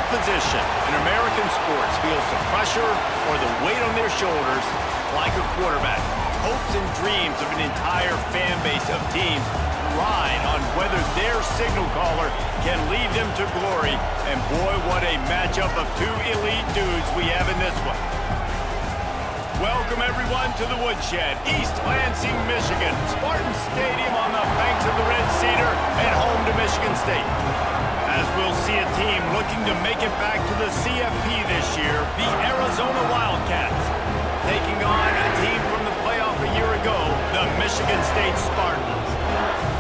position in American sports feels the pressure or the weight on their shoulders like a quarterback. Hopes and dreams of an entire fan base of teams ride on whether their signal caller can lead them to glory. And boy, what a matchup of two elite dudes we have in this one. Welcome, everyone, to the Woodshed, East Lansing, Michigan. Spartan Stadium on the banks of the Red Cedar and home to Michigan State. As we'll see a team looking to make it back to the CFP this year, the Arizona Wildcats, taking on a team from the playoff a year ago, the Michigan State Spartans.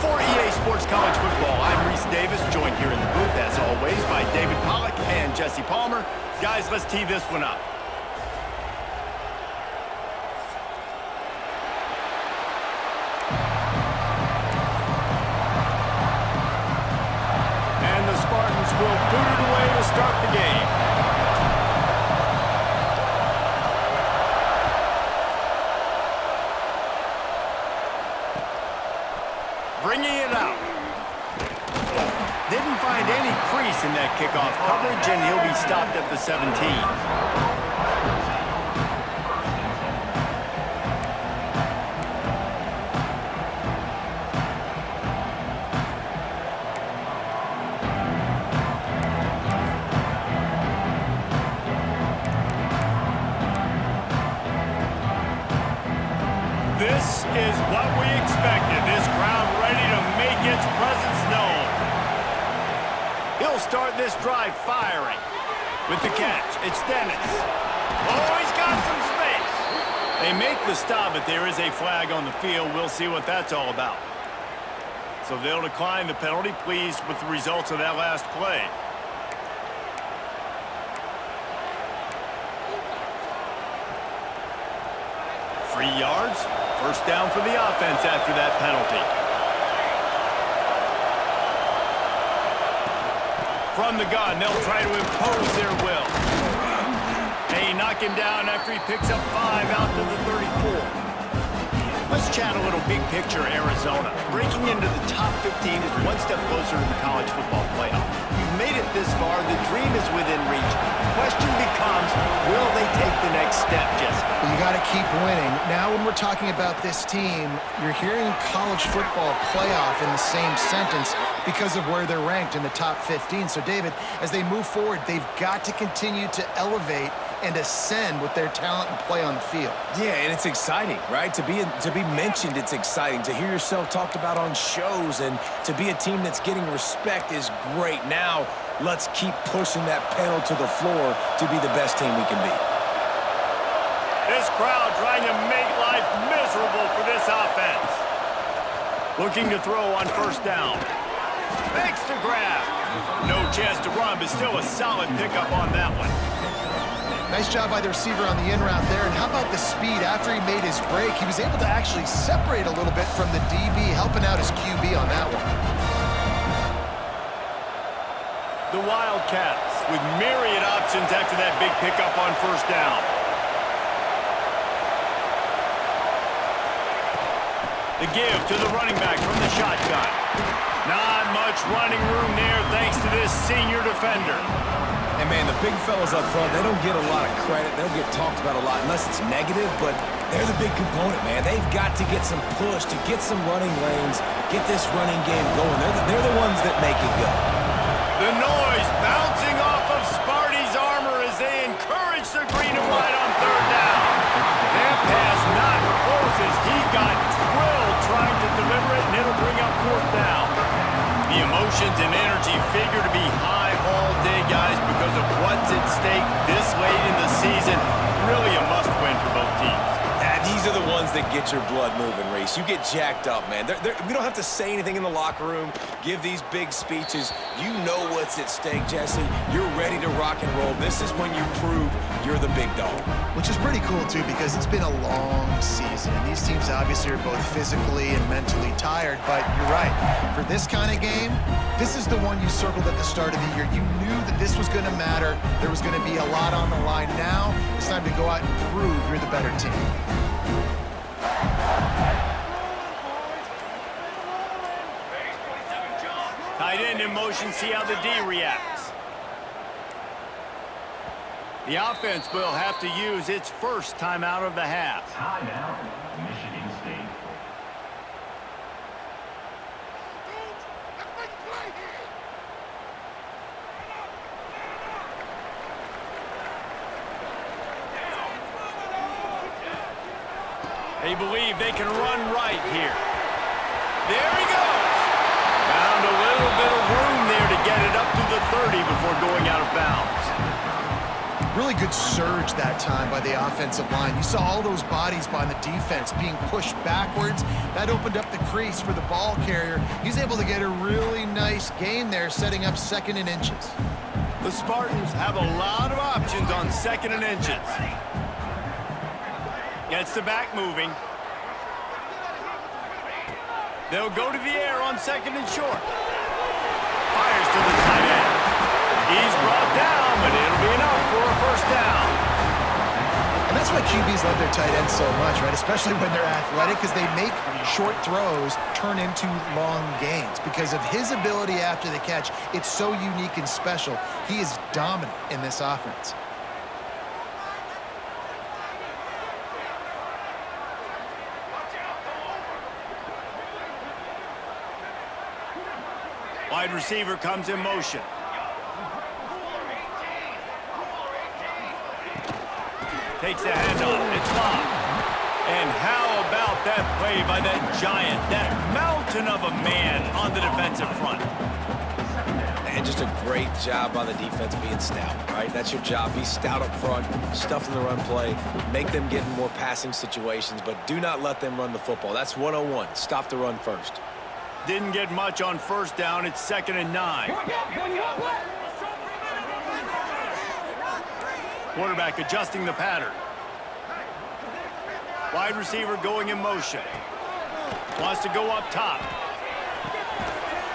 For EA Sports College Football, I'm Reese Davis, joined here in the booth, as always, by David Pollack and Jesse Palmer. Guys, let's tee this one up. Will boot it away to start the game. Bringing it out. Didn't find any crease in that kickoff coverage, and he'll be stopped at the 17. This is what we expected. This crowd ready to make its presence known. He'll start this drive firing. With the catch, it's Dennis. Oh, he's got some space. They make the stop, but there is a flag on the field. We'll see what that's all about. So they'll decline the penalty, pleased with the results of that last play. Three yards. First down for the offense after that penalty. From the gun, they'll try to impose their will. They knock him down after he picks up 5 out to the 34. Let's chat a little big picture Arizona. Breaking into the top 15 is one step closer to the college football playoff. You've made it this far. The dream is within reach. Question becomes, will they take the next step, Jesse? You got to keep winning. Now when we're talking about this team, you're hearing college football playoff in the same sentence because of where they're ranked in the top 15. So, David, as they move forward, they've got to continue to elevate and ascend with their talent and play on the field. Yeah, and it's exciting, right? To be mentioned, it's exciting. To hear yourself talked about on shows and to be a team that's getting respect is great. Now, let's keep pushing that pedal to the floor to be the best team we can be. This crowd trying to make life miserable for this offense. Looking to throw on first down. Makes the grab. No chance to run, but still a solid pickup on that one. Nice job by the receiver on the in route there. And how about the speed after he made his break? He was able to actually separate a little bit from the DB, helping out his QB on that one. The Wildcats with myriad options after that big pickup on first down. The give to the running back from the shotgun. Not much running room there thanks to this senior defender. And, man, the big fellas up front, they don't get a lot of credit. They don't get talked about a lot unless it's negative, but they're the big component, man. They've got to get some push, to get some running lanes, get this running game going. They're the ones that make it go. The noise bouncing off of Sparty's armor as they encourage the green and white on third down. That pass not close as he got drilled trying to deliver it, and it'll bring up fourth down. The emotions and energy figure to be high all day, guys, because of what's at stake this late in the season. Really a must-win for both teams. These are the ones that get your blood moving, Reese. You get jacked up, man. We don't have to say anything in the locker room, give these big speeches. You know what's at stake, Jesse. You're ready to rock and roll. This is when you prove you're the big dog. Which is pretty cool, too, because it's been a long season. And these teams obviously are both physically and mentally tired. But you're right. For this kind of game, this is the one you circled at the start of the year. You knew that this was going to matter. There was going to be a lot on the line. Now it's time to go out and prove you're the better team. Tight end in motion, see how the D reacts. The offense will have to use its first timeout of the half. Timeout, Michigan State. They believe they can run right here. There he goes. Found a little bit of room there to get it up to the 30 before going out of bounds. Really good surge that time by the offensive line. You saw all those bodies by the defense being pushed backwards. That opened up the crease for the ball carrier. He's able to get a really nice gain there, setting up 2nd and inches. The Spartans have a lot of options on 2nd and inches. Gets the back moving. They'll go to the air on 2nd and short. Fires to the tight end. He's brought down, but it'll be enough for a 1st down. And that's why QBs love their tight ends so much, right? Especially when they're athletic, because they make short throws turn into long gains. Because of his ability after the catch, it's so unique and special. He is dominant in this offense. Wide receiver comes in motion. Takes the handoff. It's locked. And how about that play by that giant, that mountain of a man on the defensive front? And just a great job on the defense being stout, right? That's your job. Be stout up front, stuff in the run play, make them get in more passing situations, but do not let them run the football. That's 101. Stop the run first. Didn't get much on 1st down. It's 2nd and 9. Quarterback adjusting the pattern. Wide receiver going in motion. Wants to go up top.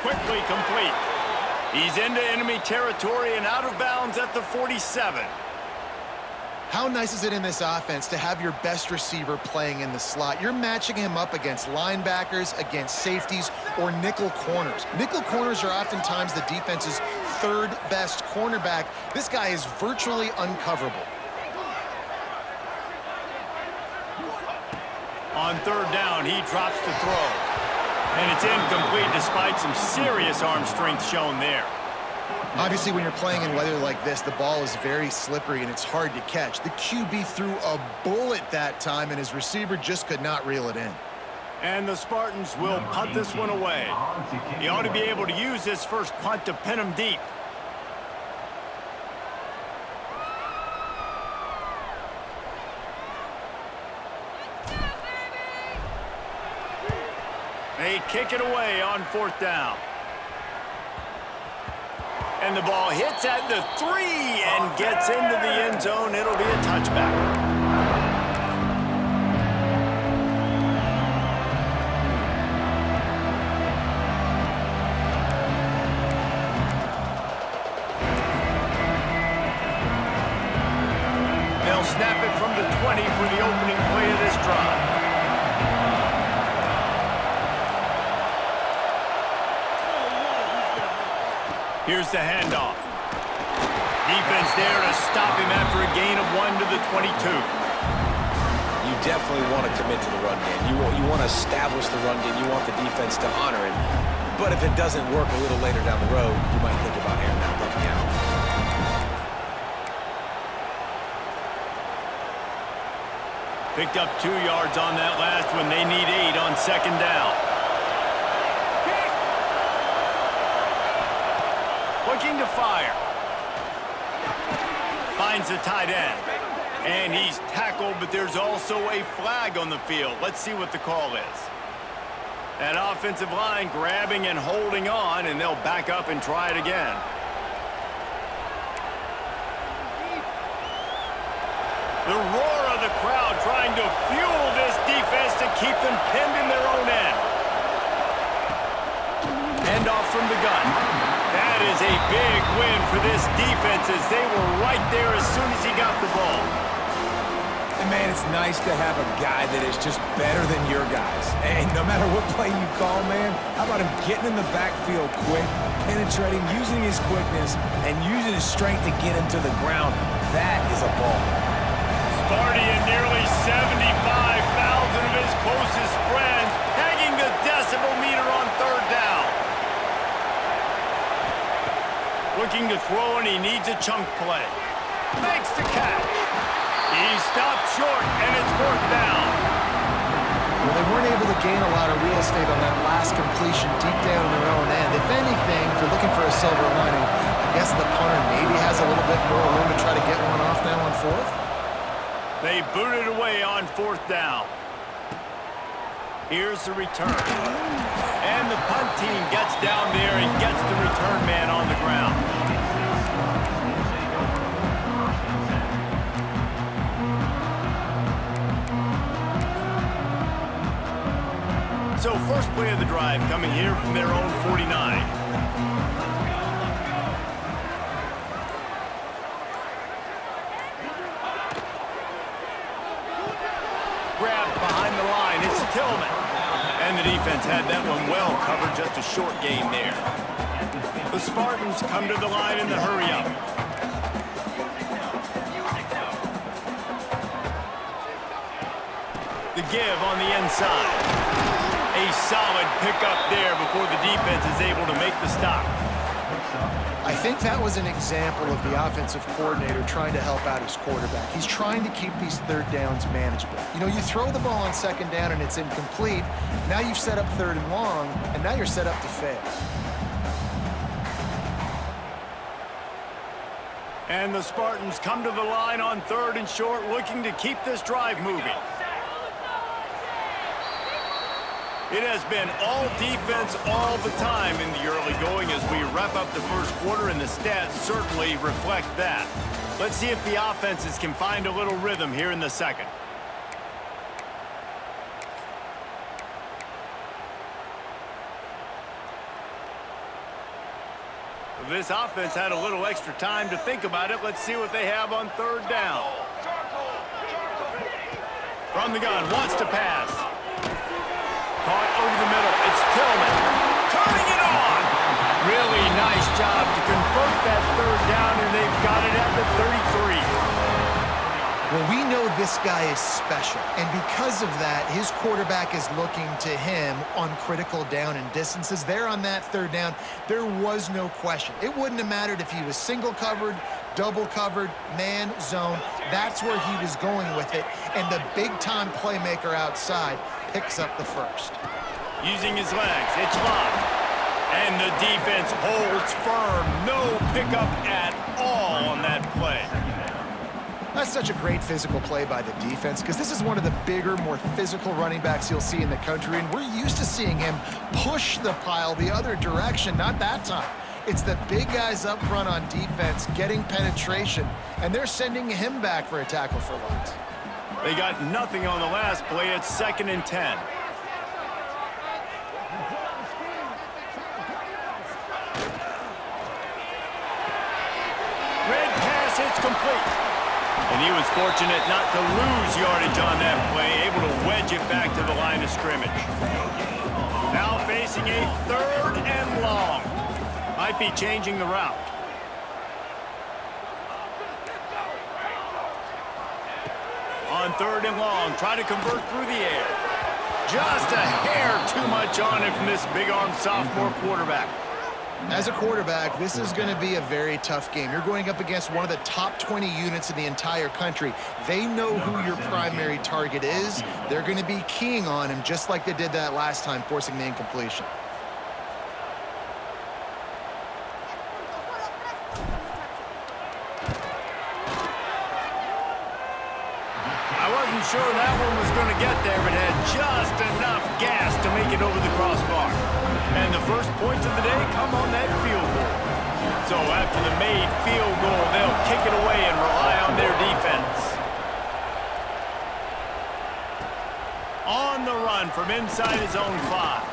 Quickly complete. He's into enemy territory and out of bounds at the 47. How nice is it in this offense to have your best receiver playing in the slot? You're matching him up against linebackers, against safeties, or nickel corners. Nickel corners are oftentimes the defense's 3rd best cornerback. This guy is virtually uncoverable. On 3rd down, he drops to throw. And it's incomplete despite some serious arm strength shown there. Obviously, when you're playing in weather like this, the ball is very slippery and it's hard to catch. The QB threw a bullet that time, and his receiver just could not reel it in. And the Spartans will punt this one away. He ought to be able to use this first punt to pin him deep. They kick it away on 4th down. And the ball hits at the 3 and gets into the end zone. It'll be a touchback. They'll snap it from the 20 for the opening play of this drive. Here's the handoff. Defense there to stop him after a gain of 1 to the 22. You definitely want to commit to the run game. You want to establish the run game. You want the defense to honor it. But if it doesn't work a little later down the road, you might think about airing that puppy out. Picked up 2 yards on that last one. They need 8 on 2nd down. Looking to fire. Finds the tight end. And he's tackled, but there's also a flag on the field. Let's see what the call is. That offensive line grabbing and holding on, and they'll back up and try it again. The roar of the crowd trying to fuel this defense to keep them pinned in their own end. Handoff from the gun. That is a big win for this defense as they were right there as soon as he got the ball. And man, it's nice to have a guy that is just better than your guys. And no matter what play you call, man, how about him getting in the backfield quick, penetrating, using his quickness, and using his strength to get him to the ground that is a ball. Sparty and nearly 75,000 of his closest friends pegging the decibel meter on third down. Looking to throw, and he needs a chunk play. Makes the catch. He stopped short, and it's fourth down. Well, they weren't able to gain a lot of real estate on that last completion deep down in their own end. If anything, if you're looking for a silver lining, I guess the punter maybe has a little bit more room to try to get one off now on fourth. They booted away on fourth down. Here's the return. And the punt team gets down there and gets the return man on the ground. So first play of the drive coming here from their own 49. Grabbed behind the line, it's Tillman. And the defense had that one well covered, just a short gain there. The Spartans come to the line in the hurry-up. The give on the inside. A solid pickup there before the defense is able to make the stop. I think that was an example of the offensive coordinator trying to help out his quarterback. He's trying to keep these third downs manageable. You know, you throw the ball on second down and it's incomplete. Now you've set up third and long, and now you're set up to fail. And the Spartans come to the line on third and short, looking to keep this drive moving. It has been all defense all the time in the early going as we wrap up the first quarter, and the stats certainly reflect that. Let's see if the offenses can find a little rhythm here in the second. This offense had a little extra time to think about it. Let's see what they have on third down. From the gun, wants to pass. Caught over the middle. It's Tillman. Turning it on. Really nice job to convert that third down, and they've got it at the 33. Well, we know this guy is special, and because of that, his quarterback is looking to him on critical down and distances. There on that third down, there was no question. It wouldn't have mattered if he was single covered, double covered, man, zone. That's where he was going with it, and the big-time playmaker outside picks up the first. Using his legs, it's locked. And the defense holds firm. No pickup at all on that play. That's such a great physical play by the defense, because this is one of the bigger, more physical running backs you'll see in the country, and we're used to seeing him push the pile the other direction. Not that time. It's the big guys up front on defense getting penetration, and they're sending him back for a tackle for loss. They got nothing on the last play. It's 2nd and 10. Red pass, it's complete. And he was fortunate not to lose yardage on that play, able to wedge it back to the line of scrimmage. Now facing a 3rd and long. Might be changing the route. On 3rd and long, try to convert through the air. Just a hair too much on it from this big-armed sophomore quarterback. As a quarterback, this is going to be a very tough game. You're going up against one of the top 20 units in the entire country. They know who your primary target is. They're going to be keying on him just like they did that last time, forcing the incompletion. I wasn't sure that one was going to get there, but had just enough gas to make it over the crossbar. And the first points of the day come on that field goal. So after the made field goal, they'll kick it away and rely on their defense. On the run from inside his own 5.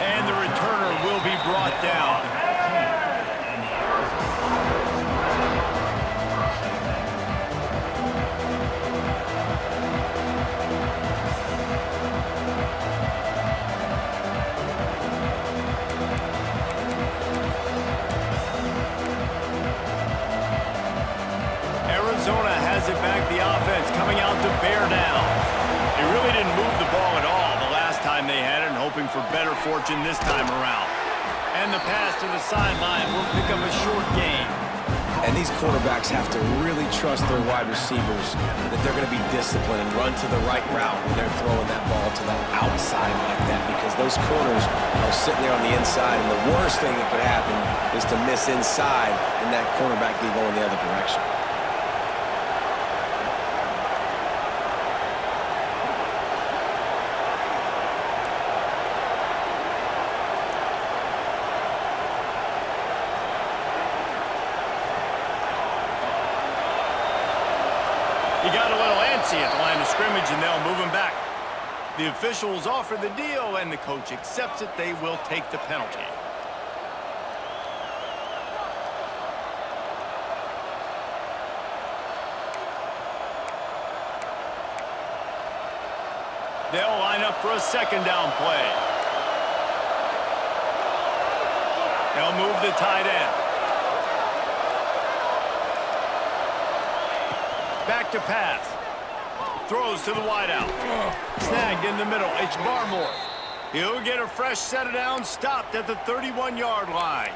And the returner will be brought down. Arizona has it back. The offense coming out to bear down. They really didn't move the ball at all the last time they had it, and hoping for better fortune this time around. And the pass to the sideline will pick up a short gain. And these quarterbacks have to really trust their wide receivers that they're going to be disciplined and run to the right route when they're throwing that ball to the outside like that, because those corners are sitting there on the inside, and the worst thing that could happen is to miss inside and that cornerback be going the other direction. He got a little antsy at the line of scrimmage, and they'll move him back. The officials offer the deal, and the coach accepts it. They will take the penalty. They'll line up for a second down play. They'll move the tight end. Back to pass. Throws to the wideout. Snagged in the middle. It's Barmore. He'll get a fresh set of downs, stopped at the 31-yard line.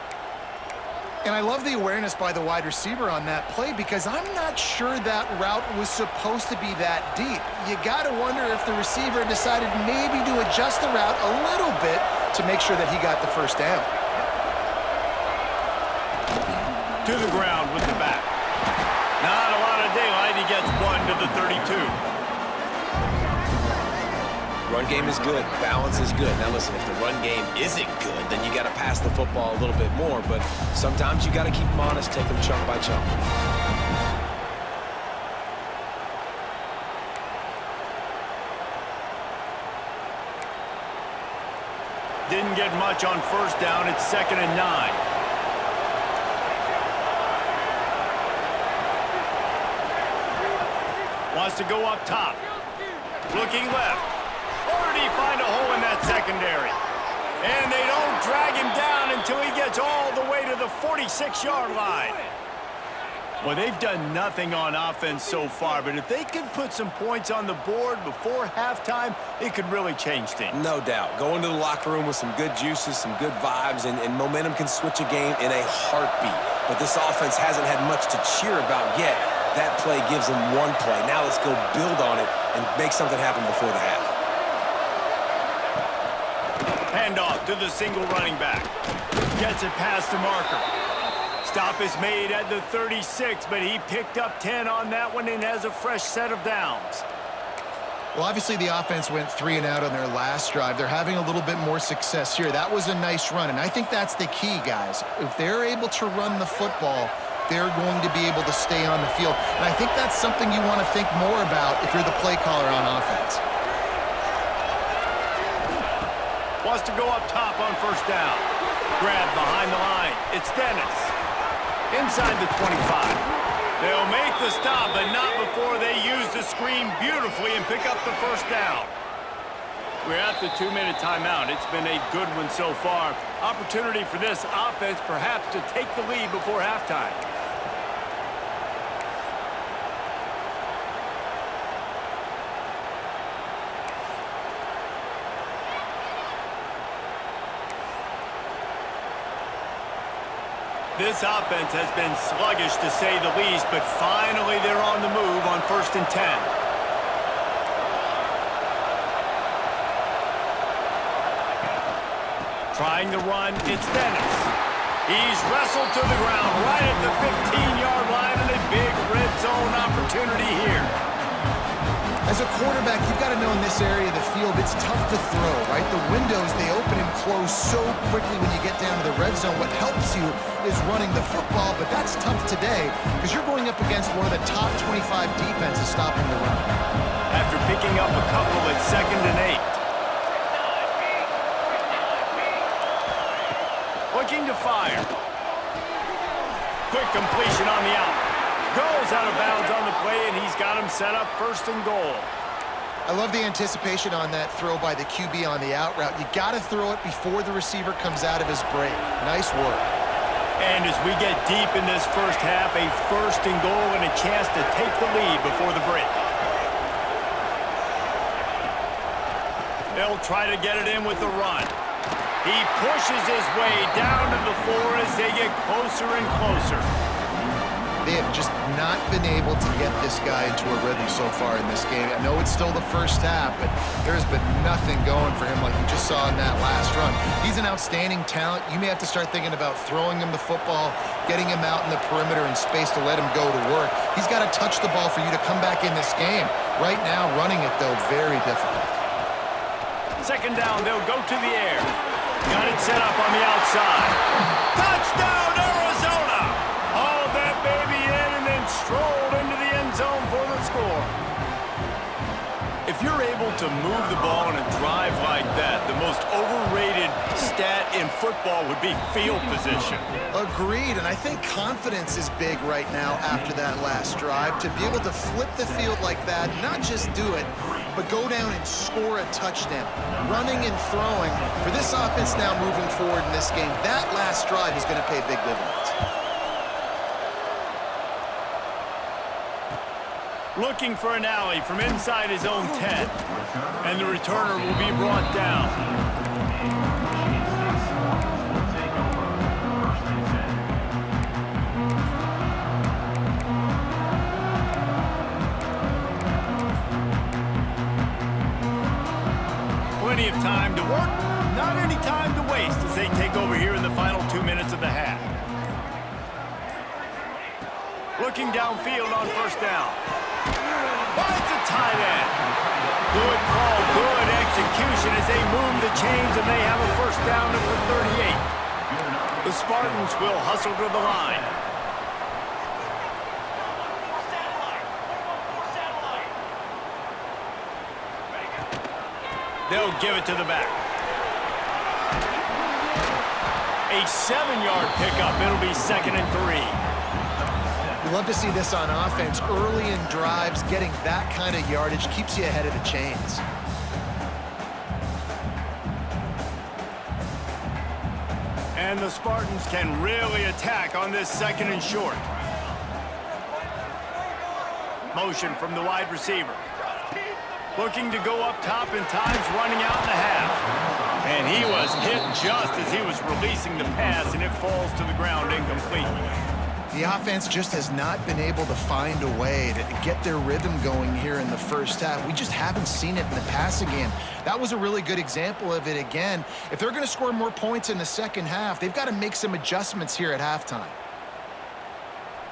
And I love the awareness by the wide receiver on that play, because I'm not sure that route was supposed to be that deep. You got to wonder if the receiver decided maybe to adjust the route a little bit to make sure that he got the first down. To the ground with the back. Not a lot of daylight. He gets one to the 32. Run game is good. Balance is good. Now listen, if the run game isn't good, then you got to pass the football a little bit more. But sometimes you got to keep them honest, take them chunk by chunk. Didn't get much on first down. It's 2nd and 9. Wants to go up top. Looking left. Or did he find a hole in that secondary? And they don't drag him down until he gets all the way to the 46-yard line. Well, they've done nothing on offense so far, but if they could put some points on the board before halftime, it could really change things. No doubt. Go into the locker room with some good juices, some good vibes, and momentum can switch a game in a heartbeat. But this offense hasn't had much to cheer about yet. That play gives them one play. Now let's go build on it and make something happen before the half. Handoff to the single running back. Gets it past the marker. Stop is made at the 36, but he picked up 10 on that one and has a fresh set of downs. Well, obviously the offense went 3 and out on their last drive. They're having a little bit more success here. That was a nice run, and I think that's the key, guys. If they're able to run the football, they're going to be able to stay on the field. And I think that's something you want to think more about if you're the play caller on offense. Wants to go up top on first down. Grab behind the line. It's Dennis. Inside the 25. They'll make the stop, but not before they use the screen beautifully and pick up the first down. We're at the 2-minute timeout. It's been a good one so far. Opportunity for this offense perhaps to take the lead before halftime. This offense has been sluggish, to say the least, but finally they're on the move on 1st and 10. Trying to run, it's Dennis. He's wrestled to the ground right at the 15-yard line, and a big red zone opportunity here. As a quarterback, you've got to know in this area of the field, it's tough to throw, right? The windows, they open and close so quickly when you get down to the red zone. What helps you is running the football, but that's tough today because you're going up against one of the top 25 defenses stopping the run. After picking up a couple at 2nd and 8. Looking to fire. Quick completion on the out. Goes out of bounds on the play, and he's got him set up 1st and goal. I love the anticipation on that throw by the QB on the out route. You got to throw it before the receiver comes out of his break. Nice work. And as we get deep in this first half, a first and goal and a chance to take the lead before the break. They'll try to get it in with the run. He pushes his way down to the floor as they get closer and closer. They have just not been able to get this guy into a rhythm so far in this game. I know it's still the first half, but there's been nothing going for him like you just saw in that last run. He's an outstanding talent. You may have to start thinking about throwing him the football, getting him out in the perimeter in space to let him go to work. He's got to touch the ball for you to come back in this game. Right now, running it, though, very difficult. Second down, they'll go to the air. Got it set up on the outside. Touchdown, Arizona! Hauled that baby in and then strolled into the end zone for the score. If you're able to move the ball in a drive like that, the most overrated stat in football would be field position. Agreed, and I think confidence is big right now after that last drive. To be able to flip the field like that, not just do it, but go down and score a touchdown. Running and throwing, for this offense now moving forward in this game, that last drive is going to pay big dividends. Looking for an alley from inside his own 10. And the returner will be brought down. Plenty of time to work, not any time to waste as they take over here in the final 2 minutes of the half. Looking downfield on first down. Finds a tight end. Good call, good execution as they move the chains and they have a first down at the 38. The Spartans will hustle to the line. They'll give it to the back. A 7-yard pickup. It'll be 2nd and 3. We love to see this on offense. Early in drives, getting that kind of yardage keeps you ahead of the chains. And the Spartans can really attack on this 2nd and short. Motion from the wide receiver. Looking to go up top in times, running out in the half. And he was hit just as he was releasing the pass, and it falls to the ground incomplete. The offense just has not been able to find a way to get their rhythm going here in the first half. We just haven't seen it in the passing game. That was a really good example of it again. If they're going to score more points in the second half, they've got to make some adjustments here at halftime.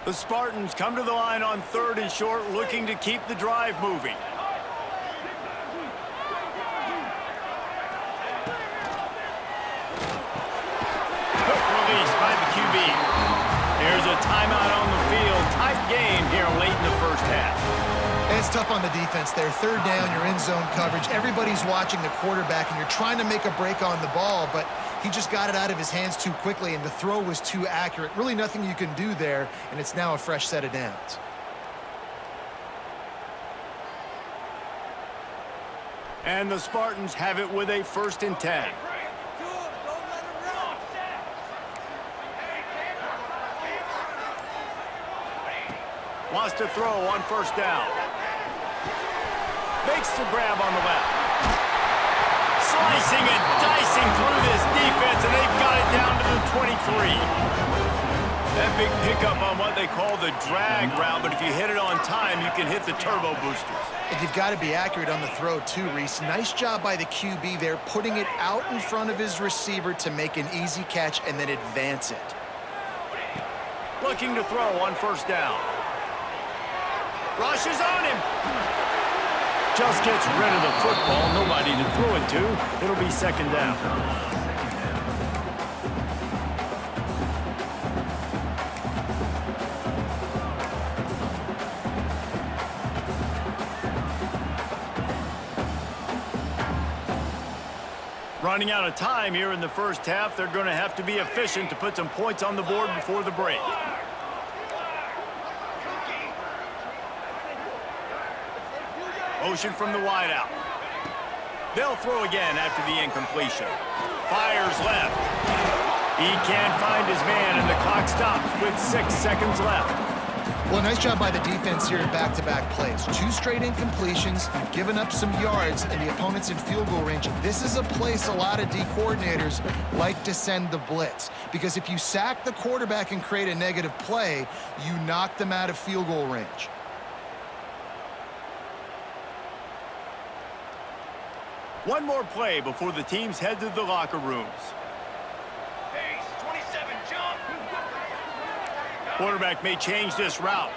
The Spartans come to the line on 3rd and short, looking to keep the drive moving. Quick release by the QB. There's a timeout on the field. Tight game here late in the first half. It's tough on the defense there. 3rd down, you're in zone coverage. Everybody's watching the quarterback, and you're trying to make a break on the ball, but he just got it out of his hands too quickly, and the throw was too accurate. Really nothing you can do there, and it's now a fresh set of downs. And the Spartans have it with a 1st and 10. Wants to throw on first down. Makes the grab on the left. Slicing and dicing through this defense, and they've got it down to the 23. That big pickup on what they call the drag route, but if you hit it on time, you can hit the turbo boosters. And you've got to be accurate on the throw too, Reese. Nice job by the QB there, putting it out in front of his receiver to make an easy catch and then advance it. Looking to throw on first down. Rushes on him. Just gets rid of the football. Nobody to throw it to. It'll be 2nd down. Running out of time here in the first half. They're going to have to be efficient to put some points on the board before the break. Motion from the wideout. They'll throw again after the incompletion. Fires left. He can't find his man, and the clock stops with 6 seconds left. Well, nice job by the defense here in back-to-back plays. 2 straight incompletions, you've given up some yards, and the opponent's in field goal range. This is a place a lot of D coordinators like to send the blitz, because if you sack the quarterback and create a negative play, you knock them out of field goal range. One more play before the teams head to the locker rooms. Quarterback may change this route.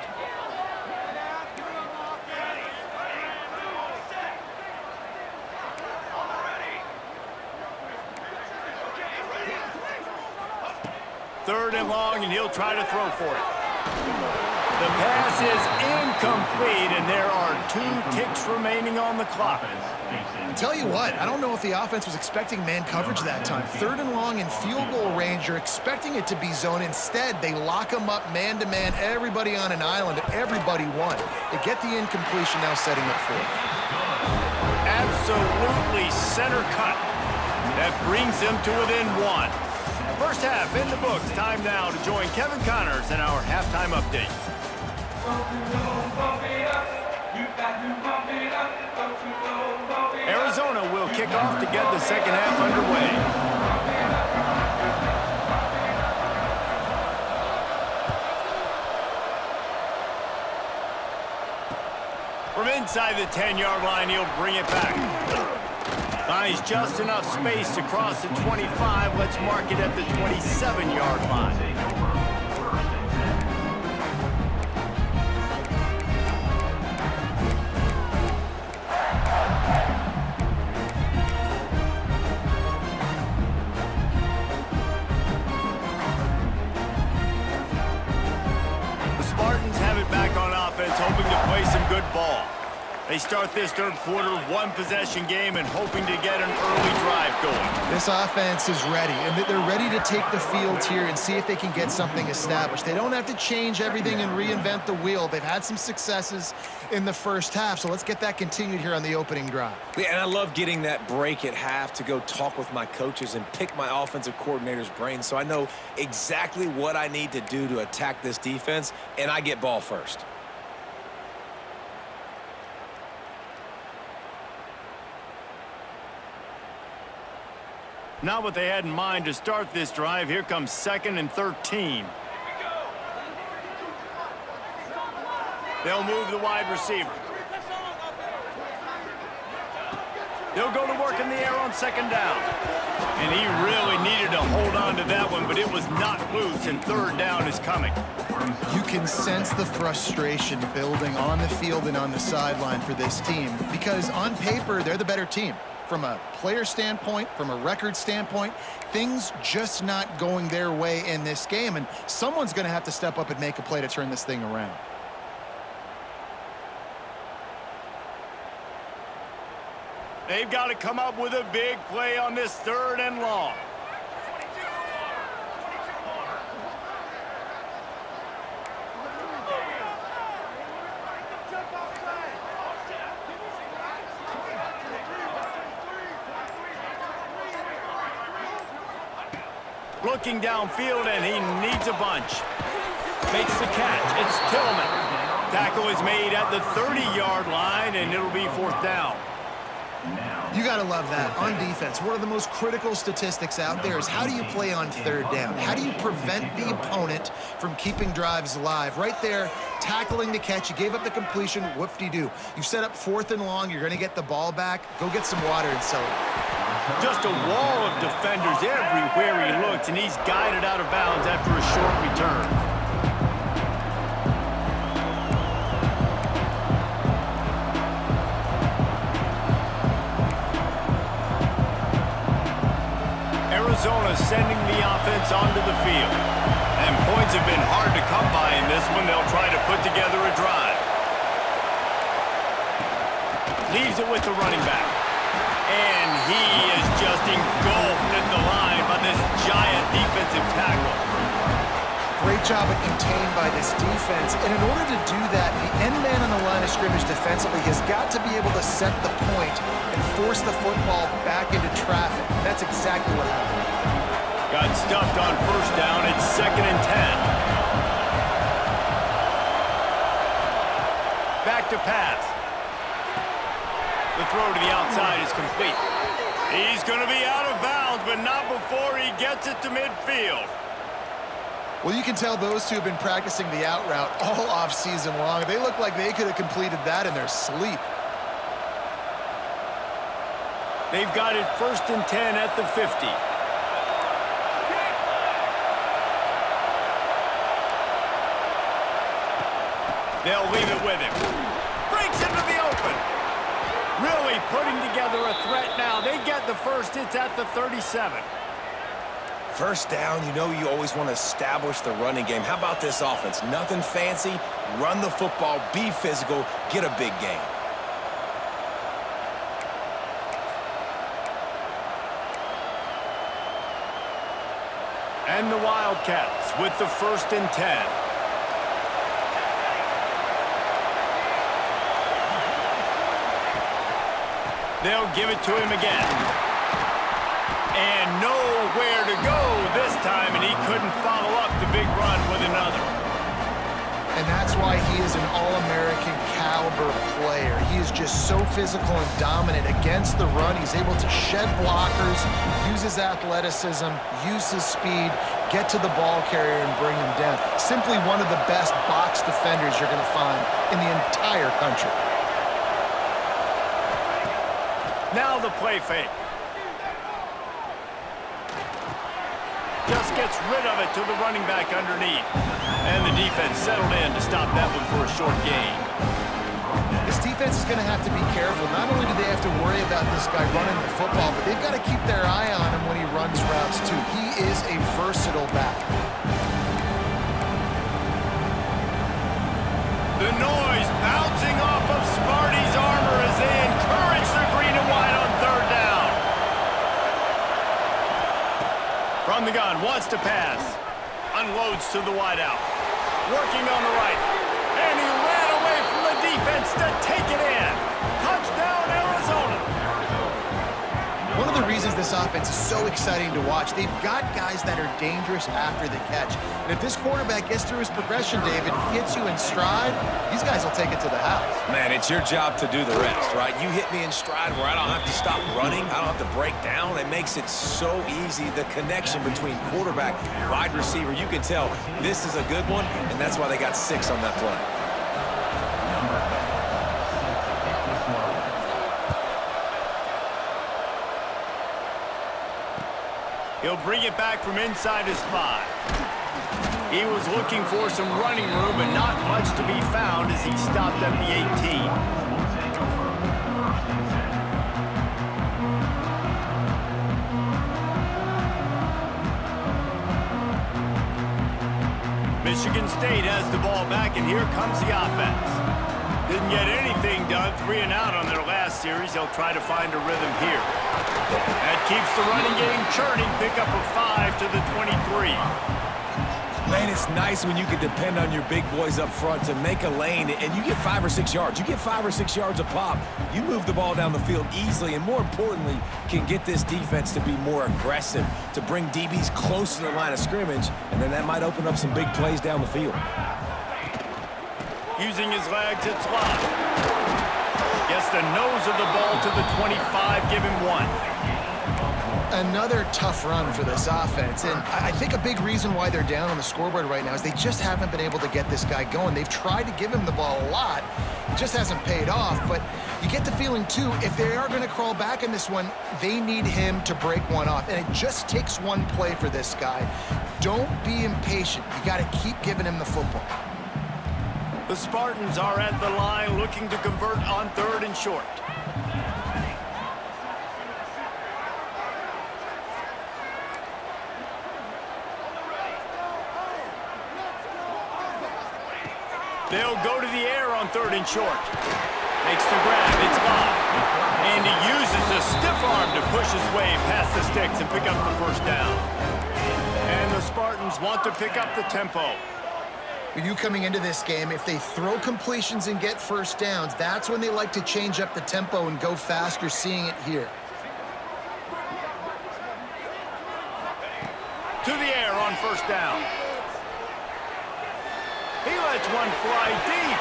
Third and long, and he'll try to throw for it. The pass is incomplete, and there are 2 ticks remaining on the clock. Tell you what, I don't know if the offense was expecting man coverage that time. Third and long in field goal range, you're expecting it to be zone. Instead, they lock them up man-to-man, everybody on an island, everybody won. They get the incompletion, now setting up fourth. Absolutely center cut. That brings them to within 1. First half in the books. Time now to join Kevin Connors in our halftime update. Arizona will kick off to get the second half underway. From inside the 10-yard line, he'll bring it back. Finds just enough space to cross the 25. Let's mark it at the 27-yard line. Hoping to play some good ball. They start this third quarter, 1-possession game, and hoping to get an early drive going. This offense is ready, and they're ready to take the field here and see if they can get something established. They don't have to change everything and reinvent the wheel. They've had some successes in the first half, so let's get that continued here on the opening drive. Yeah, and I love getting that break at half to go talk with my coaches and pick my offensive coordinator's brain, so I know exactly what I need to do to attack this defense, and I get ball first. Not what they had in mind to start this drive. Here comes 2nd and 13. They'll move the wide receiver. They'll go to work in the air on 2nd down. And he really needed to hold on to that one, but it was not loose, and 3rd down is coming. You can sense the frustration building on the field and on the sideline for this team, because on paper, they're the better team. From a player standpoint, from a record standpoint, things just not going their way in this game, and someone's going to have to step up and make a play to turn this thing around. They've got to come up with a big play on this 3rd and long. Looking downfield, and he needs a bunch. Makes the catch. It's Tillman. Tackle is made at the 30-yard line, and it'll be 4th down. You got to love that. On defense, one of the most critical statistics out there is how do you play on 3rd down? How do you prevent the opponent from keeping drives alive? Right there, tackling the catch. You gave up the completion. Whoop-de-doo. You've set up 4th and long. You're going to get the ball back. Go get some water and celebrate. Just a wall of defenders everywhere he looks, and he's guided out of bounds after a short return. Arizona sending the offense onto the field. And points have been hard to come by in this one. They'll try to put together a drive. Leaves it with the running back. And he is just engulfed at the line by this giant defensive tackle. Great job at contained by this defense. And in order to do that, the end man on the line of scrimmage defensively has got to be able to set the point and force the football back into traffic. That's exactly what happened. Got stuffed on first down. It's 2nd and 10. Back to pass. The throw to the outside is complete. He's going to be out of bounds, but not before he gets it to midfield. Well, you can tell those two have been practicing the out route all off season long. They look like they could have completed that in their sleep. They've got it 1st and 10 at the 50. They'll leave it with him. Breaks into the open. Really putting together a threat now. They get the first. It's at the 37. First down, you know you always want to establish the running game. How about this offense? Nothing fancy. Run the football, be physical, get a big gain. And the Wildcats with the 1st and 10. They'll give it to him again. And nowhere to go this time, and he couldn't follow up the big run with another. And that's why he is an All-American caliber player. He is just so physical and dominant against the run. He's able to shed blockers, use his athleticism, use his speed, get to the ball carrier and bring him down. Simply one of the best box defenders you're going to find in the entire country. Now the play fake. Just gets rid of it to the running back underneath. And the defense settled in to stop that one for a short gain. This defense is going to have to be careful. Not only do they have to worry about this guy running the football, but they've got to keep their eye on him when he runs routes too. He is a versatile back. The noise bouncing off of Sparty's armor as they encourage the green and white on 3rd down. From the gun, wants to pass. Unloads to the wideout. Working on the right. And he ran away from the defense to take it in. Touchdown, Arizona. One of the reasons this offense is so exciting to watch, they've got guys that are dangerous after the catch. And if this quarterback gets through his progression, David, hits you in stride, these guys will take it to the house. Man, it's your job to do the rest, right? You hit me in stride where I don't have to stop running. I don't have to break down. It makes it so easy. The connection between quarterback, wide receiver, you can tell this is a good one, and that's why they got 6 on that play. He'll bring it back from inside his 5. He was looking for some running room, but not much to be found as he stopped at the 18. Michigan State has the ball back, and here comes the offense. Didn't get anything done, 3 and out on their last series. They'll try to find a rhythm here. That keeps the running game churning. Pick up a 5 to the 23. Man, it's nice when you can depend on your big boys up front to make a lane, and you get 5 or 6 yards. You get 5 or 6 yards a pop. You move the ball down the field easily, and more importantly, can get this defense to be more aggressive, to bring DBs close to the line of scrimmage, and then that might open up some big plays down the field. Using his legs, it's locked. Gets the nose of the ball to the 25, give him 1. Another tough run for this offense, and I think a big reason why they're down on the scoreboard right now is they just haven't been able to get this guy going. They've tried to give him the ball a lot. It just hasn't paid off, but you get the feeling, too, if they are going to crawl back in this one, they need him to break one off, and it just takes one play for this guy. Don't be impatient. You got to keep giving him the football. The Spartans are at the line looking to convert on 3rd and short. They'll go to the air on 3rd and short. Makes the grab, it's locked. And he uses a stiff arm to push his way past the sticks and pick up the 1st down. And the Spartans want to pick up the tempo. For you coming into this game, if they throw completions and get 1st downs, that's when they like to change up the tempo and go fast. You're seeing it here. first down. He lets one fly deep.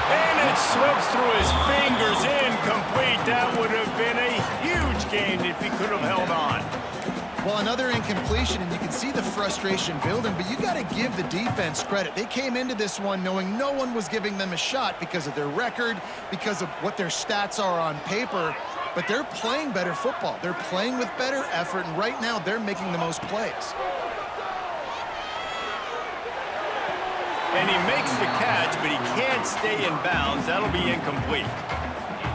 And it slips through his fingers, incomplete. That would have been a huge gain if he could have held on. Well, another incompletion, and you can see the frustration building, but you got to give the defense credit. They came into this one knowing no one was giving them a shot because of their record, because of what their stats are on paper, but they're playing better football. They're playing with better effort, and right now they're making the most plays. And he makes the catch, but he can't stay in bounds. That'll be incomplete.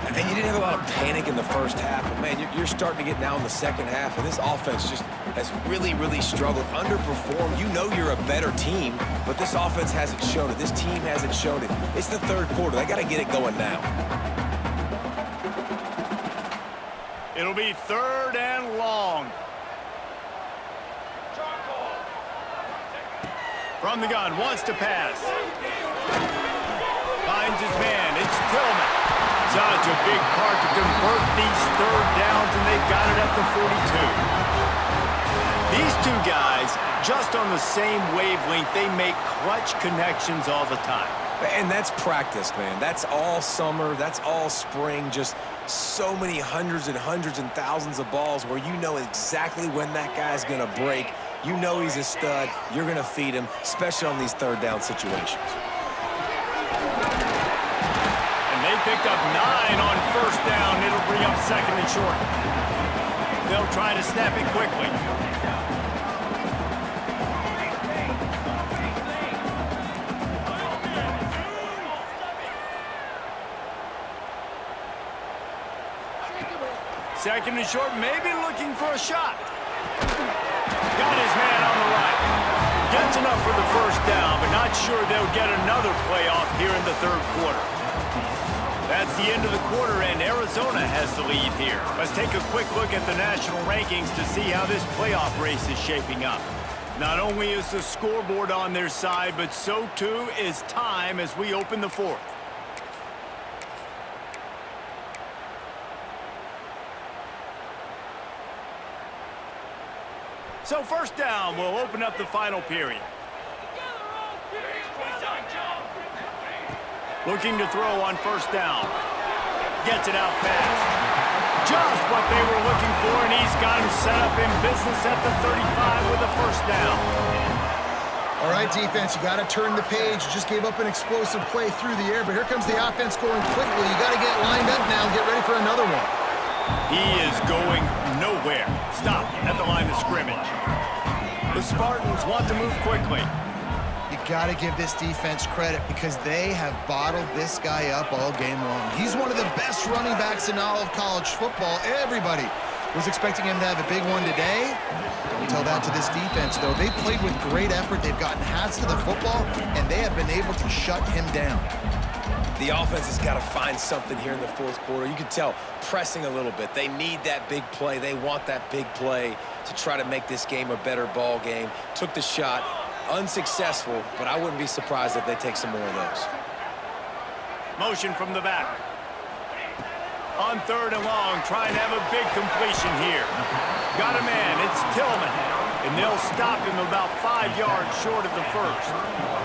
And you didn't have a lot of panic in the first half, but man, you're starting to get now in the second half, and this offense just has really, really struggled, underperformed. You know you're a better team, but this offense hasn't shown it. This team hasn't shown it. It's the third quarter. They got to get it going now. It'll be 3rd and long. From the gun, wants to pass. Finds his man, it's Tillman. Such a big part to convert these 3rd downs, and they've got it at the 42. These two guys, just on the same wavelength, they make clutch connections all the time. And that's practice, man. That's all summer. That's all spring. Just so many hundreds and thousands of balls where you know exactly when that guy's going to break. You know he's a stud. You're going to feed him, especially on these 3rd down situations. And they picked up 9 on 1st down. It'll bring up 2nd and short. They'll try to snap it quickly. Second and short, maybe looking for a shot. Got his man on the right. Gets enough for the 1st down, but not sure they'll get another playoff here in the 3rd quarter. That's the end of the quarter, and Arizona has the lead here. Let's take a quick look at the national rankings to see how this playoff race is shaping up. Not only is the scoreboard on their side, but so too is time as we open the 4th. So 1st down will open up the final period. Looking to throw on 1st down. Gets it out fast. Just what they were looking for, and he's got him set up in business at the 35 with a 1st down. All right, defense, you got to turn the page. You just gave up an explosive play through the air, but here comes the offense going quickly. You got to get lined up now and get ready for another one. He is going nowhere. Stop at the line of scrimmage. The Spartans want to move quickly. You got to give this defense credit because they have bottled this guy up all game long. He's one of the best running backs in all of college football. Everybody was expecting him to have a big one today. Don't tell that to this defense, though. They played with great effort. They've gotten hats to the football, and they have been able to shut him down. The offense has got to find something here in the 4th quarter. You can tell, pressing a little bit. They need that big play. They want that big play to try to make this game a better ball game. Took the shot, unsuccessful, but I wouldn't be surprised if they take some more of those. Motion from the back. On 3rd and long, trying to have a big completion here. Got a man, it's Tillman. And they'll stop him about 5 yards short of the 1st.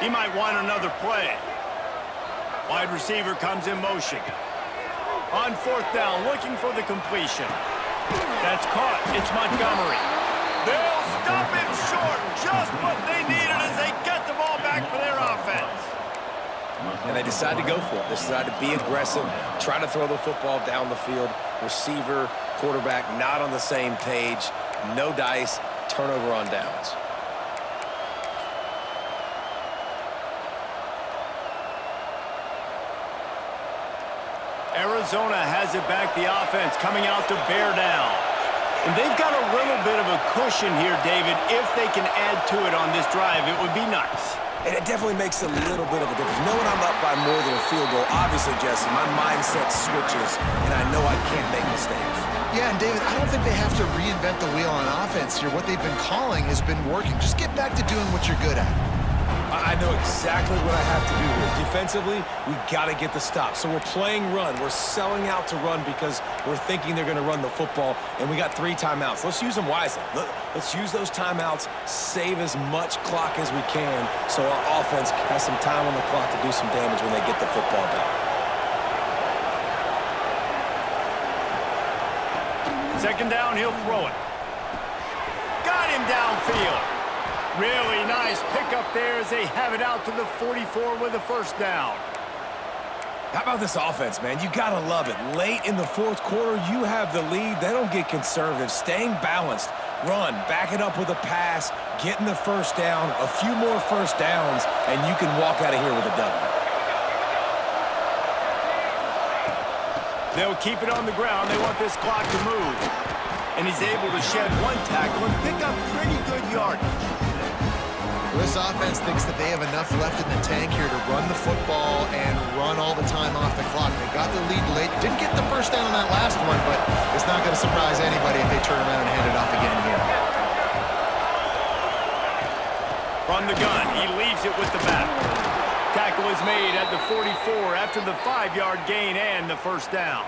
He might want another play. Wide receiver comes in motion. On 4th down, looking for the completion. That's caught. It's Montgomery. They'll stop him short. Just what they needed as they get the ball back for their offense. And they decide to go for it. They decide to be aggressive, try to throw the football down the field. Receiver, quarterback, not on the same page. No dice. Turnover on downs. Arizona has it back, the offense coming out to bear down. And they've got a little bit of a cushion here, David. If they can add to it on this drive, it would be nice. And it definitely makes a little bit of a difference. Knowing I'm up by more than a field goal, obviously, Jesse, my mindset switches, and I know I can't make mistakes. Yeah, and David, I don't think they have to reinvent the wheel on offense here. What they've been calling has been working. Just get back to doing what you're good at. I know exactly what I have to do here. Defensively, we got to get the stop. So we're playing run. We're selling out to run because we're thinking they're going to run the football, and we got 3 timeouts. Let's use them wisely. Let's use those timeouts, save as much clock as we can so our offense has some time on the clock to do some damage when they get the football back. Second down, he'll throw it. Got him downfield. Really nice pickup there as they have it out to the 44 with a first down. How about this offense, man? You got to love it. Late in the fourth quarter, you have the lead. They don't get conservative. Staying balanced. Run, back it up with a pass, getting the first down, a few more first downs, and you can walk out of here with a W. They'll keep it on the ground. They want this clock to move. And he's able to shed 1 tackle and pick up pretty good yardage. This offense thinks that they have enough left in the tank here to run the football and run all the time off the clock. They got the lead late. Didn't get the first down on that last one, but it's not going to surprise anybody if they turn around and hand it off again here. From the gun, he leaves it with the back. Tackle is made at the 44 after the 5-yard gain and the first down.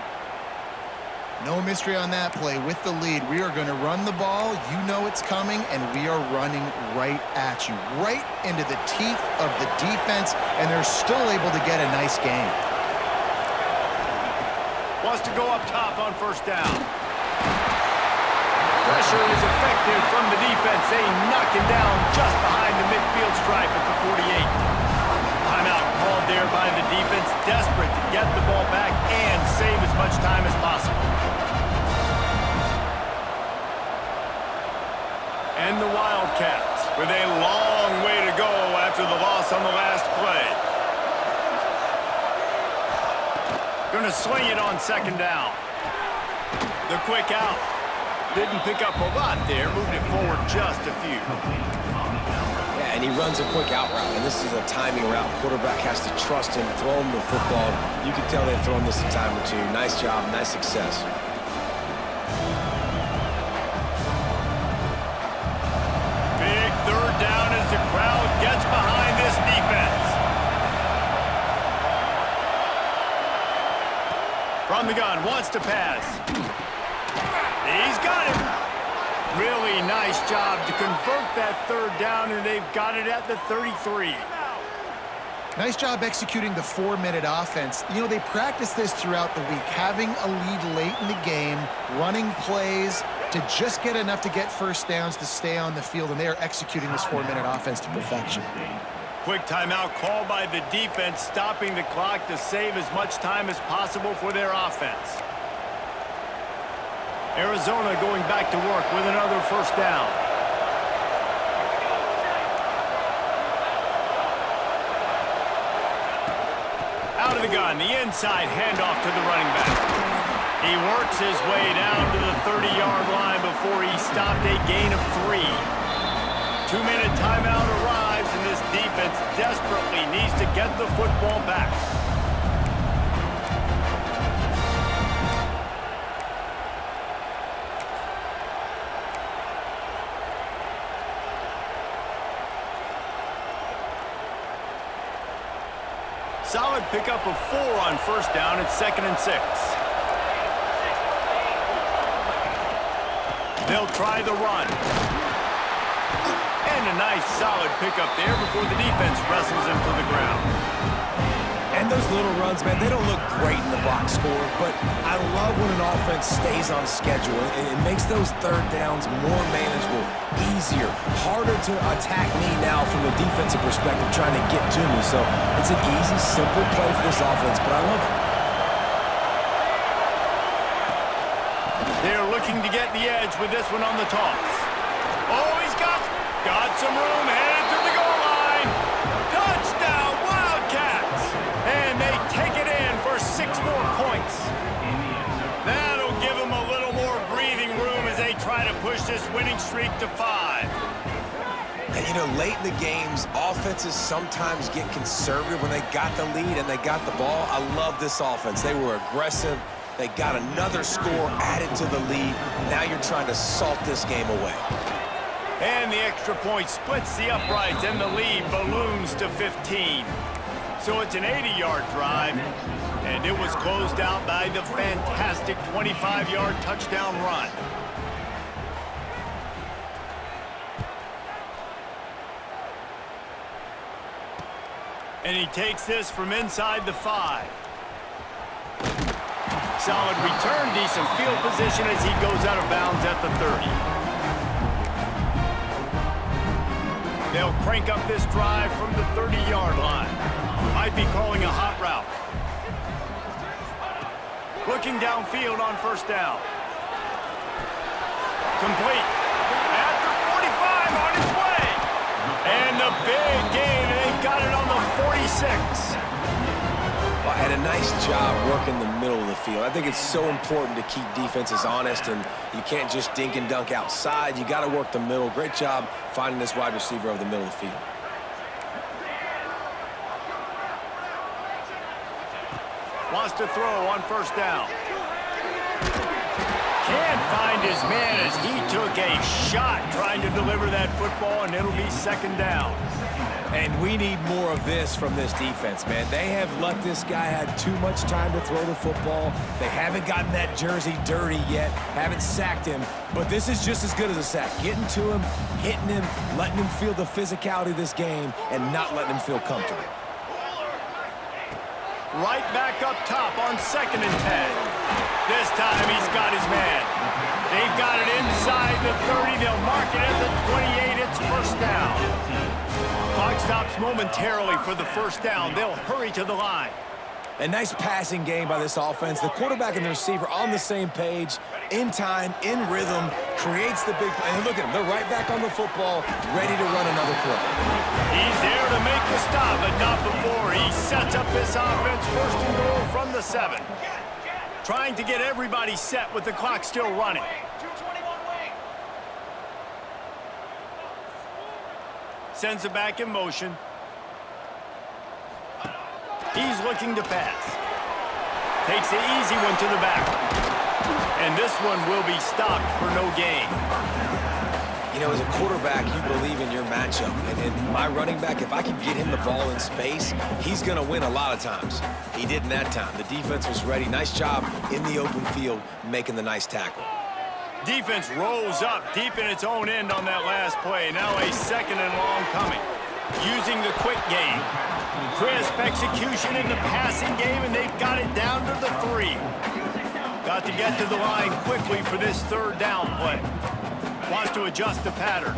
No mystery on that play. With the lead, we are going to run the ball. You know it's coming, and we are running right at you, right into the teeth of the defense, and they're still able to get a nice gain. Wants to go up top on first down. Pressure is effective from the defense. They knock him down just behind the midfield stripe at the 48. Timeout called there by the defense, desperate to get the ball back and save as much time as possible. And the Wildcats with a long way to go after the loss on the last play. Going to swing it on second down. The quick out. Didn't pick up a lot there, moving it forward just a few. Yeah, and he runs a quick out route, and this is a timing route. Quarterback has to trust him, throw him the football. You can tell they've thrown this a time or two. Nice job, nice success. Big third down as the crowd gets behind this defense. From the gun, wants to pass. He's got it. Really nice job to convert that third down, and they've got it at the 33. Nice job executing the 4-minute offense. You know, they practice this throughout the week, having a lead late in the game, running plays to just get enough to get first downs to stay on the field, and they are executing this 4-minute offense to perfection. Quick timeout called by the defense, stopping the clock to save as much time as possible for their offense. Arizona going back to work with another first down. Out of the gun, the inside handoff to the running back. He works his way down to the 30-yard line before he stopped a gain of 3. 2-minute timeout arrives, and this defense desperately needs to get the football back. Solid pickup of 4 on first down. It's 2nd and 6. They'll try the run. And a nice solid pickup there before the defense wrestles him to the ground. And those little runs, man, they don't look great in the box score, but I love when an offense stays on schedule. It makes those third downs more manageable, easier, harder to attack me now from the defensive perspective trying to get to me. So it's an easy, simple play for this offense, but I love it. They're looking to get the edge with this one on the toss. Oh, he's got some room, headed to the goal line. Touchdown, Wildcats! And they take it in for 6 more points. That'll give them a little more breathing room as they try to push this winning streak to 5. And, you know, late in the games, offenses sometimes get conservative when they got the lead and they got the ball. I love this offense. They were aggressive. They got another score added to the lead. Now you're trying to salt this game away. And the extra point splits the uprights, and the lead balloons to 15. So it's an 80-yard drive, and it was closed out by the fantastic 25-yard touchdown run. And he takes this from inside the 5. Solid return, decent field position as he goes out of bounds at the 30. They'll crank up this drive from the 30-yard line. Might be calling a hot route. Looking downfield on first down. Complete. At the 45, on its way. And the big gain, they've got it on the 46. Well, had a nice job working the middle of the field. I think it's so important to keep defenses honest, and you can't just dink and dunk outside. You got to work the middle. Great job finding this wide receiver over the middle of the field. Wants to throw on first down. Can't find his man as he took a shot trying to deliver that football, and it'll be second down. And we need more of this from this defense, man. They have let this guy have too much time to throw the football. They haven't gotten that jersey dirty yet, haven't sacked him. But this is just as good as a sack. Getting to him, hitting him, letting him feel the physicality of this game, and not letting him feel comfortable. Right back up top on 2nd and 10. This time he's got his man. They've got it inside the 30. They'll mark it at the 28. It's first down. Clock stops momentarily for the first down. They'll hurry to the line. A nice passing game by this offense. The quarterback and the receiver on the same page, in time, in rhythm, creates the big play. And look at them. They're right back on the football, ready to run another play. He's there to make the stop, but not before. He sets up this offense first and goal from the 7. Trying to get everybody set with the clock still running. Sends it back in motion. He's looking to pass. Takes the easy one to the back. And this one will be stopped for no gain. You know, as a quarterback, you believe in your matchup. And my running back, if I can get him the ball in space, he's going to win a lot of times. He did in that time. The defense was ready. Nice job in the open field making the nice tackle. Defense rolls up deep in its own end on that last play. Now a 2nd and long coming. Using the quick game. Crisp execution in the passing game, and they've got it down to the 3. Got to get to the line quickly for this 3rd down play. Wants to adjust the pattern.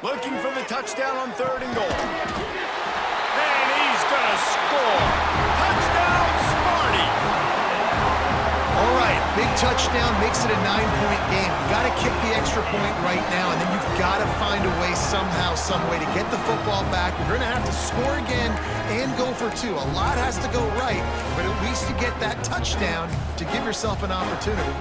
Looking for the touchdown on 3rd and goal. And he's going to score. Touchdown, Smarty. All right, big touchdown makes it a 9-point game. You got to kick the extra point right now, and then you've got to find a way somehow, some way to get the football back. You're going to have to score again and go for 2. A lot has to go right, but at least you get that touchdown to give yourself an opportunity.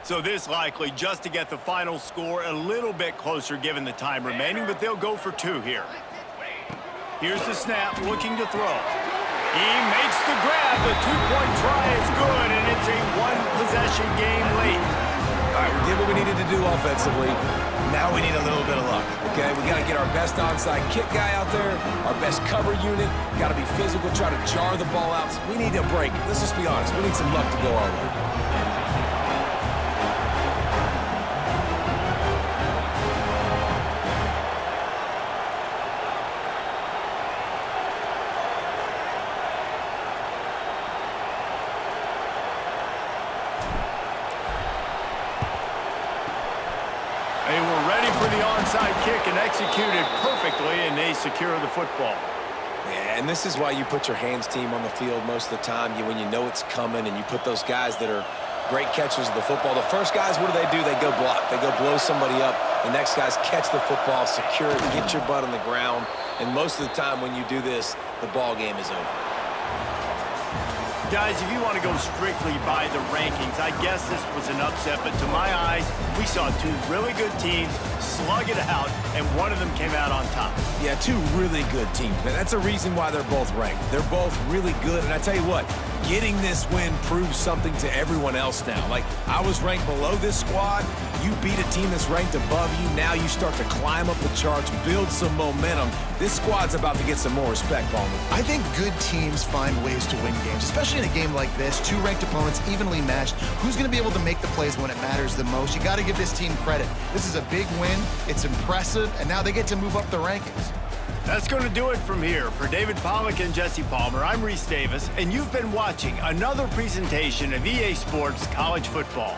So this likely just to get the final score a little bit closer given the time remaining, but they'll go for 2 here. Here's the snap, looking to throw. He makes the grab. The 2-point try is good, and it's a 1-possession game late. All right, we did what we needed to do offensively. Now we need a little bit of luck, okay? We got to get our best onside kick guy out there, our best cover unit. Got to be physical, try to jar the ball out. We need a break. Let's just be honest. We need some luck to go our way. They were ready for the onside kick and executed perfectly, and they secure the football. Yeah, and this is why you put your hands team on the field most of the time. When you know it's coming, and you put those guys that are great catchers of the football. The first guys, what do? They go block. They go blow somebody up. The next guys catch the football, secure it, get your butt on the ground. And most of the time when you do this, the ball game is over. Guys, if you want to go strictly by the rankings, I guess this was an upset, but to my eyes, we saw two really good teams slug it out, and one of them came out on top. Yeah, two really good teams, man. That's a reason why they're both ranked. They're both really good, and I tell you what, getting this win proves something to everyone else now. Like, I was ranked below this squad. You beat a team that's ranked above you. Now you start to climb up the charts, build some momentum. This squad's about to get some more respect, Palmer. I think good teams find ways to win games, especially in a game like this. Two ranked opponents, evenly matched. Who's going to be able to make the plays when it matters the most? You got to give this team credit. This is a big win. It's impressive, and now they get to move up the rankings. That's going to do it from here. For David Pollack and Jesse Palmer, I'm Reese Davis, and you've been watching another presentation of EA Sports College Football.